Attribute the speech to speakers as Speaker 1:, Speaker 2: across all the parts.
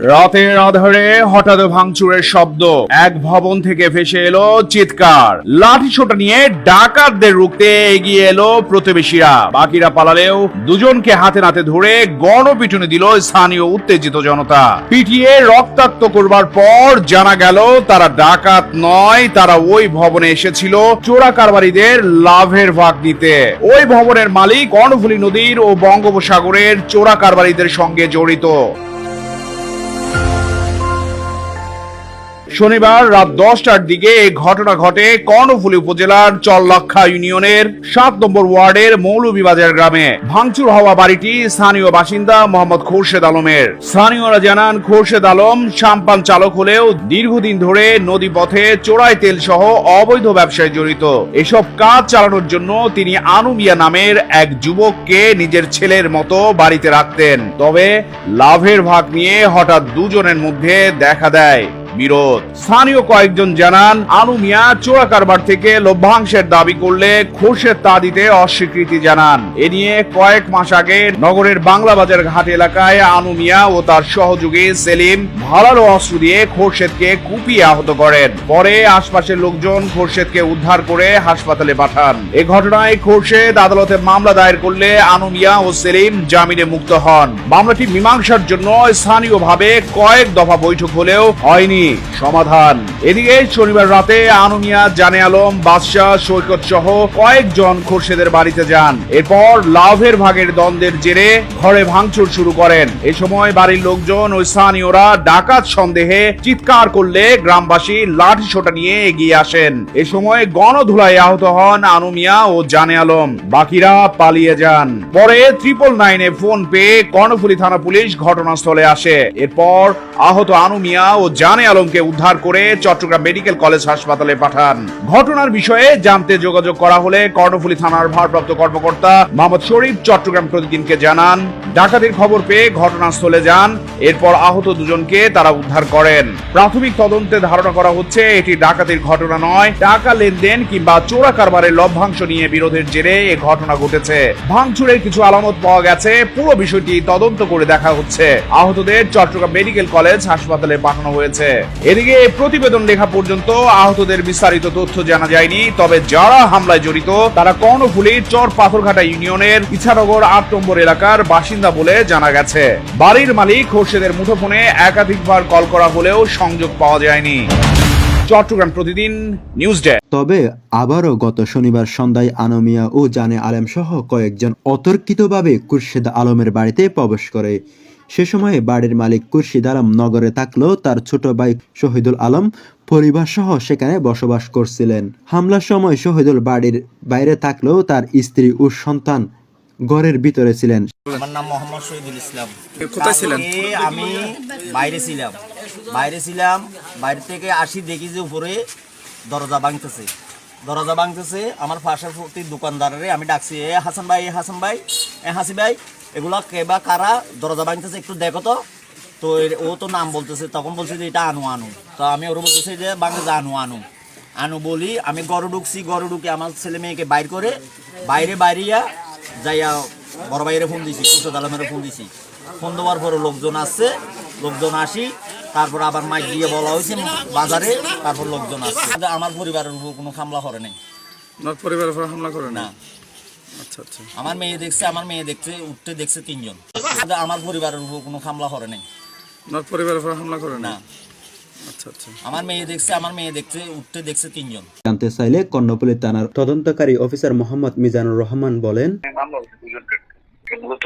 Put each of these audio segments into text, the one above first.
Speaker 1: রাতের আধারে হঠাৎ ভাঙচুরের শব্দ, এক ভবন থেকে ভেসে এলো চিৎকার। লাঠি ছোটা নিয়ে ডাকাতদের রুখতে এগিয়ে এলো প্রতিবেশীরা। বাকিরা পালালেও দুজনকে হাতে নাতে ধরে গণপিটুনি দিল স্থানীয় উত্তেজিত জনতা। পিটিয়ে রক্তাক্ত করবার পর জানা গেল তারা ডাকাত নয়, তারা ওই ভবনে এসেছিল চোরা কারবারিদের লাভের ভাগ নিতে। ওই ভবনের মালিক কর্ণফুলী নদীর ও বঙ্গোপসাগরের চোরা কারবারিদের সঙ্গে জড়িত। শনিবার রাত 10টার দিকে এই ঘটনা ঘটে কর্ণফুলী উপজেলার চল্লাক্ষা ইউনিয়নের 7 নম্বর ওয়ার্ডের মৌলভীবাজার গ্রামে। ভাঙচুর হওয়া বাড়িটি স্থানীয় বাসিন্দা মোহাম্মদ খোরশেদ আলমের। স্থানীয়রা জানান, খোরশেদ আলম সাম্পান চালক হলেও দীর্ঘদিন ধরে নদীপথে চোরাই তেল সহ অবৈধ ব্যবসায় জড়িত। এসব কাজ চালানোর জন্য তিনি আনু মিয়া নামের এক যুবককে নিজের ছেলের মতো বাড়িতে রাখতেন। তবে লাভের ভাগ নিয়ে হঠাৎ দুজনের মধ্যে দেখা দেয় বিরোধ। স্থানীয় কয়েকজন জানান, আনু মিয়া চোরা কারবার থেকে লভ্যাংশের দাবি করলে খোরশেদ তা দিতে অস্বীকৃতি জানান। এ নিয়ে কয়েক মাস আগে নগরের বাংলাবাজার ঘাট এলাকায় আনু মিয়া ও তার সহযোগী সেলিম ধারালো অস্ত্র দিয়ে খোরশেদকে কুপিয়ে আহত করেন। পরে আশপাশের লোকজন খোরশেদকে উদ্ধার করে হাসপাতালে পাঠান। এ ঘটনায় খোরশেদ আদালতে মামলা দায়ের করলে আনু মিয়া ও সেলিম জামিনে মুক্ত হন। মামলাটি মীমাংসার জন্য স্থানীয়ভাবে কয়েক দফা বৈঠক হলেও হয়নি সমাধান। এদিকে শনিবার রাতে আনু মিয়া, জানে আলম, বাদশাহ, সৈকত সহ কয়েকজন খোরশেদের বাড়িতে যান। এরপর লাভের ভাগের দ্বন্দ্বের জেরে ঘরে ভাঙচুর শুরু করেন। এ সময় বাড়ির লোকজন ও স্থানীয়রা ডাকাত সন্দেহে চিৎকার করলে গ্রামবাসী লাঠি ছোটা নিয়ে এগিয়ে আসেন। এ সময় গণধুলায় আহত হন আনু মিয়া ও জানে আলম। বাকিরা পালিয়ে যান। পরে 999-এ ফোন পেয়ে কর্ণফুলী থানা পুলিশ ঘটনাস্থলে আসে। এরপর আহত আনু মিয়া ও জানে আলমকে উদ্ধার করে চট্টগ্রাম মেডিকেল কলেজ হাসপাতালে পাঠান। ঘটনার বিষয়ে জানতে যোগাযোগ করা হলে কর্ণফুলী থানার ভারপ্রাপ্ত কর্মকর্তা মোহাম্মদ শরীফ চট্টগ্রাম প্রতিদিনকে জানান, ডাকাতির খবর পেয়ে ঘটনাস্থলে যান। এরপর আহত দুজনকে তারা উদ্ধার করেন। প্রাথমিক তদন্তে ধারণা করা হচ্ছে এটি ডাকাতির ঘটনা নয়, টাকা লেনদেন কিংবা চোরা কারবারের লভ্যাংশ নিয়ে বিরোধের জেরে এ ঘটনা ঘটেছে। ভাঙচুরের কিছু আলামত পাওয়া গেছে, পুরো বিষয়টি তদন্ত করে দেখা হচ্ছে। আহতদের চট্টগ্রাম মেডিকেল কলেজ হাসপাতালে পাঠানো হয়েছে। এদিকে প্রতিবেদন লেখা পর্যন্ত আহতদের বিস্তারিত তথ্য জানা যায়নি। তবে যারা হামলায় জড়িত তারা কর্ণফুলীর চর পাথরঘাটা ইউনিয়নের ইছানগর 8 নম্বর এলাকার বাসিন্দা বলে জানা গেছে। বাড়ির মালিক খোরশেদের মুঠোফোনে একাধিকবার কল করা হলেও সংযোগ পাওয়া যায়নি। চট্টগ্রাম প্রতিদিন নিউজ ডেস্ক।
Speaker 2: তবে আবারও গত শনিবার সন্ধ্যায় আনু মিয়া ও জানে আলম সহ কয়েকজন অতর্কিতভাবে খোরশেদ আলমের বাড়িতে প্রবেশ করে। সে সময় বাড়ির মালিক খোরশেদ আলম নগরে থাকলেও তার ছোট ভাই শহীদুল আলম পরিবার সহ সেখানে বসবাস করছিলেন। হামলার সময় শহীদুল বাড়ির বাইরে থাকলেও তার স্ত্রী ও সন্তান ঘরের ভিতরে ছিলেন।
Speaker 3: আমার নাম মোহাম্মদ শহীদুল ইসলাম।
Speaker 4: কোথায় ছিলেন?
Speaker 3: আমি বাইরে ছিলাম। বাইরে থেকে আসি, দেখি যে উপরে দরজা ভাঙতেছে। আমার পাশের প্রতি দোকানদারে আমি ডাকছি, হাসান ভাই, হাসি ভাই, এগুলা কে বা কারা দরজা ভাঙতেছে, একটু দেখো তো। তো ও তো নাম বলতেছে, তখন বলছে যে এটা আনু। তো আমি ওরা বলতেছি যে বাংলা যে আনু বলি। আমি ঘরে ঢুকে আমার ছেলে মেয়েকে বাইর করে বাইরিয়া যাইয়া বড় ভাইয়ের ফোন দিছি, খোরশেদ আলমের ফোন দিছি। ফোন দেওয়ার পরে লোকজন আসি, তারপর আবার মাইক দিয়ে বলা হয়েছে বাজারে, তারপর লোকজন আসছে। আমার পরিবারের উপর কোনো হামলা করে নাই।
Speaker 4: পরিবারের উপর হামলা করে
Speaker 3: না।
Speaker 4: আচ্ছা আচ্ছা।
Speaker 3: আমার মেয়ে দেখছে উঠতে দেখছে 3 জন। আমার পরিবারের উপর কোনো হামলা করে নাই।
Speaker 4: পরিবারের উপর হামলা করে
Speaker 3: না।
Speaker 4: আচ্ছা আচ্ছা।
Speaker 3: আমার মেয়ে দেখছে উঠতে দেখছে 3 জন।
Speaker 2: জানতে চাইলে কর্ণফুলী থানার তদন্তকারী অফিসার মোহাম্মদ মিজানুর রহমান বলেন,
Speaker 5: মূলত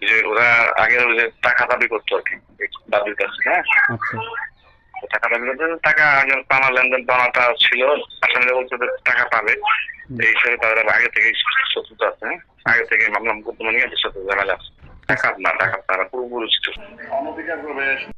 Speaker 5: যে ওরা আগে টাকা দাবি করতো আর কি দাবির কাছে। হ্যাঁ, টাকা দাবি করতে, টাকা পাওয়া লেনদেন পাওয়াটা ছিল। আসামিরা বলছে টাকা পাবে, এই হিসাবে তাদের আগে থেকে শত্রুতা আছে। হ্যাঁ, আগে থেকে মামলা মোকদ্দমা নিয়ে সাথে ঝামেলা আছে। টাকা তারা পুরোপুরি